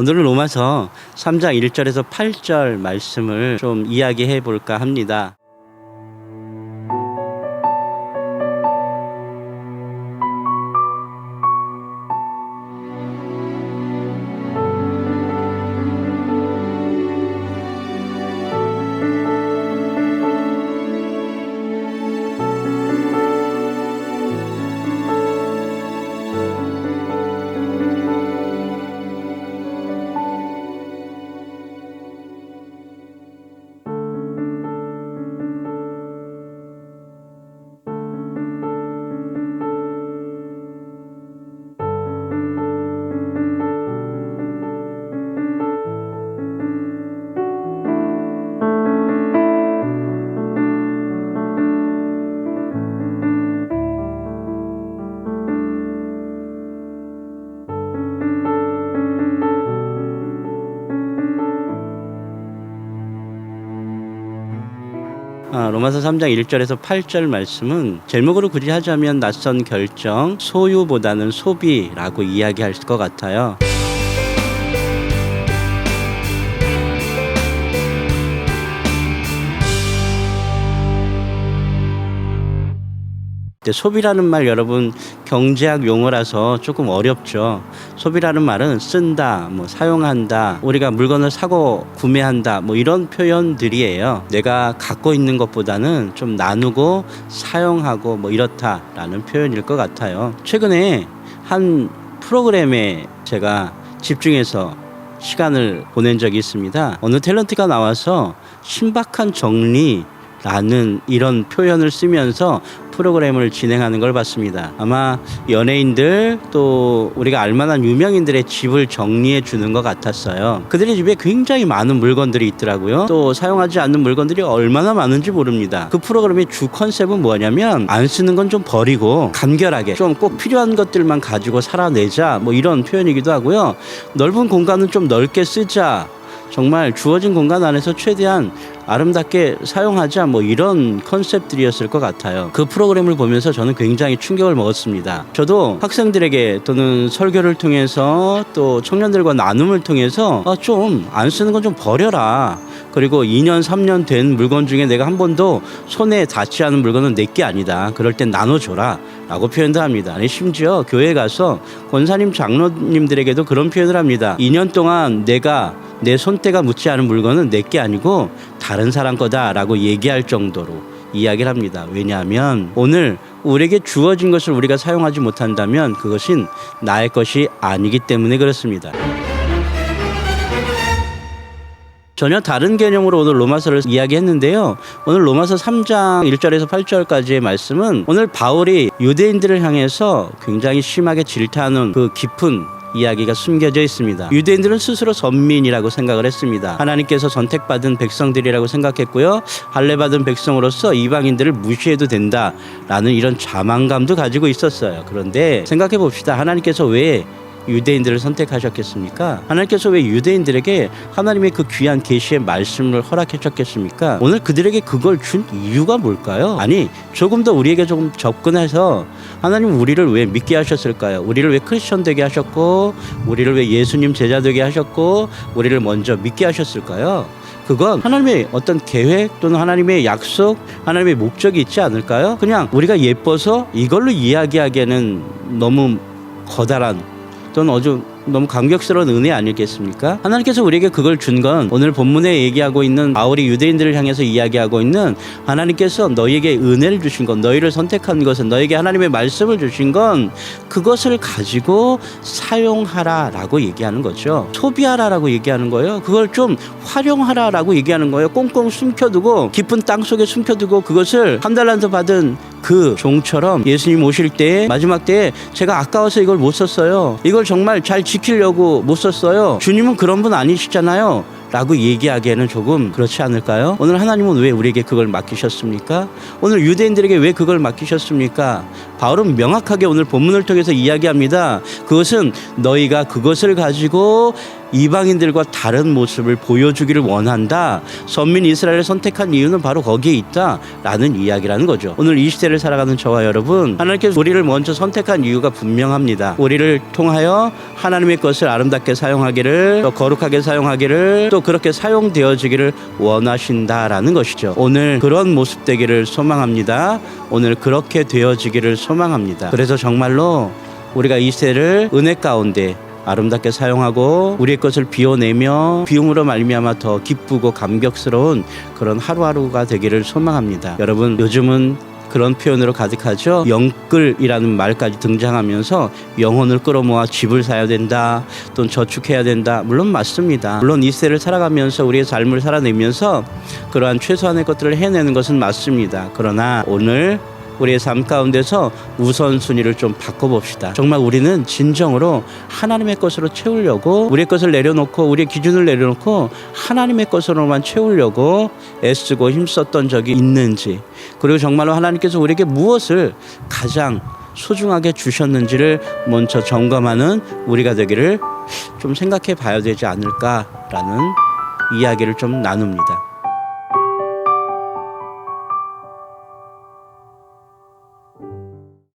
오늘은 로마서 3장 1절에서 8절 말씀을 좀 이야기해 볼까 합니다. 로마서 3장 1절에서 8절 말씀은 제목으로 굳이 하자면 낯선 결정, 소유보다는 소비라고 이야기할 것 같아요. 소비라는 말 여러분 경제학 용어라서 조금 어렵죠. 소비라는 말은 쓴다, 사용한다, 우리가 물건을 사고 구매한다, 이런 표현들이에요. 내가 갖고 있는 것보다는 좀 나누고 사용하고 이렇다라는 표현일 것 같아요. 최근에 한 프로그램에 제가 집중해서 시간을 보낸 적이 있습니다. 어느 탤런트가 나와서 신박한 정리라는 이런 표현을 쓰면서 프로그램을 진행하는 걸 봤습니다. 아마 연예인들 또 우리가 알만한 유명인들의 집을 정리해 주는 것 같았어요. 그들의 집에 굉장히 많은 물건들이 있더라고요. 또 사용하지 않는 물건들이 얼마나 많은지 모릅니다. 그 프로그램의 주 컨셉은 뭐냐면 안 쓰는 건 좀 버리고 간결하게 좀 꼭 필요한 것들만 가지고 살아내자 이런 표현이기도 하고요. 넓은 공간은 좀 넓게 쓰자. 정말 주어진 공간 안에서 최대한 아름답게 사용하자 이런 컨셉들이었을 것 같아요. 그 프로그램을 보면서 저는 굉장히 충격을 먹었습니다. 저도 학생들에게 또는 설교를 통해서 또 청년들과 나눔을 통해서 좀 안 쓰는 건 좀 버려라. 그리고 2년 3년 된 물건 중에 내가 한 번도 손에 닿지 않은 물건은 내게 아니다. 그럴 땐 나눠줘라 라고 표현도 합니다. 아니, 심지어 교회에 가서 권사님 장로님들에게도 그런 표현을 합니다. 2년 동안 내가 내 손때가 묻지 않은 물건은 내게 아니고 다른 사람 거다라고 얘기할 정도로 이야기를 합니다. 왜냐하면 오늘 우리에게 주어진 것을 우리가 사용하지 못한다면 그것은 나의 것이 아니기 때문에 그렇습니다. 전혀 다른 개념으로 오늘 로마서를 이야기했는데요. 오늘 로마서 3장 1절에서 8절까지의 말씀은 오늘 바울이 유대인들을 향해서 굉장히 심하게 질타하는 그 깊은 이야기가 숨겨져 있습니다. 유대인들은 스스로 선민이라고 생각을 했습니다. 하나님께서 선택받은 백성들이라고 생각했고요. 할례받은 백성으로서 이방인들을 무시해도 된다라는 이런 자만감도 가지고 있었어요. 그런데 생각해 봅시다. 하나님께서 왜 유대인들을 선택하셨겠습니까? 하나님께서 왜 유대인들에게 하나님의 그 귀한 계시의 말씀을 허락해 줬겠습니까? 오늘 그들에게 그걸 준 이유가 뭘까요? 아니, 조금 더 우리에게 조금 접근해서 하나님 우리를 왜 믿게 하셨을까요? 우리를 왜 크리스천 되게 하셨고, 우리를 왜 예수님 제자 되게 하셨고, 우리를 먼저 믿게 하셨을까요? 그건 하나님의 어떤 계획 또는 하나님의 약속, 하나님의 목적이 있지 않을까요? 그냥 우리가 예뻐서 이걸로 이야기하기에는 너무 커다란 또는 아주 너무 감격스러운 은혜 아니겠습니까? 하나님께서 우리에게 그걸 준 건 오늘 본문에 얘기하고 있는 바울이 유대인들을 향해서 이야기하고 있는 하나님께서 너희에게 은혜를 주신 것, 너희를 선택한 것은 너희에게 하나님의 말씀을 주신 건 그것을 가지고 사용하라라고 얘기하는 거죠. 소비하라라고 얘기하는 거예요. 그걸 좀 활용하라라고 얘기하는 거예요. 꽁꽁 숨겨두고 깊은 땅 속에 숨겨두고 그것을 한 달란트 받은 그 종처럼 예수님 오실 때 마지막 때에 제가 아까워서 이걸 못 썼어요. 이걸 정말 잘 지키려고 못 썼어요. 주님은 그런 분 아니시잖아요. 라고 얘기하기에는 조금 그렇지 않을까요? 오늘 하나님은 왜 우리에게 그걸 맡기셨습니까? 오늘 유대인들에게 왜 그걸 맡기셨습니까? 바울은 명확하게 오늘 본문을 통해서 이야기합니다. 그것은 너희가 그것을 가지고 이방인들과 다른 모습을 보여주기를 원한다. 선민 이스라엘을 선택한 이유는 바로 거기에 있다라는 이야기라는 거죠. 오늘 이 시대를 살아가는 저와 여러분, 하나님께서 우리를 먼저 선택한 이유가 분명합니다. 우리를 통하여 하나님의 것을 아름답게 사용하기를, 또 거룩하게 사용하기를, 또 그렇게 사용되어지기를 원하신다라는 것이죠. 오늘 그런 모습 되기를 소망합니다. 오늘 그렇게 되어지기를 소망합니다. 그래서 정말로 우리가 이 시대를 은혜 가운데 아름답게 사용하고 우리의 것을 비워내며 비움으로 말미암아 더 기쁘고 감격스러운 그런 하루하루가 되기를 소망합니다. 여러분, 요즘은 그런 표현으로 가득하죠. 영끌이라는 말까지 등장하면서 영혼을 끌어모아 집을 사야 된다, 또는 저축해야 된다. 물론 맞습니다. 물론 이 시대를 살아가면서 우리의 삶을 살아내면서 그러한 최소한의 것들을 해내는 것은 맞습니다. 그러나 오늘 우리의 삶 가운데서 우선순위를 좀 바꿔봅시다. 정말 우리는 진정으로 하나님의 것으로 채우려고, 우리의 것을 내려놓고, 우리의 기준을 내려놓고 하나님의 것으로만 채우려고 애쓰고 힘썼던 적이 있는지, 그리고 정말로 하나님께서 우리에게 무엇을 가장 소중하게 주셨는지를 먼저 점검하는 우리가 되기를 좀 생각해 봐야 되지 않을까라는 이야기를 좀 나눕니다.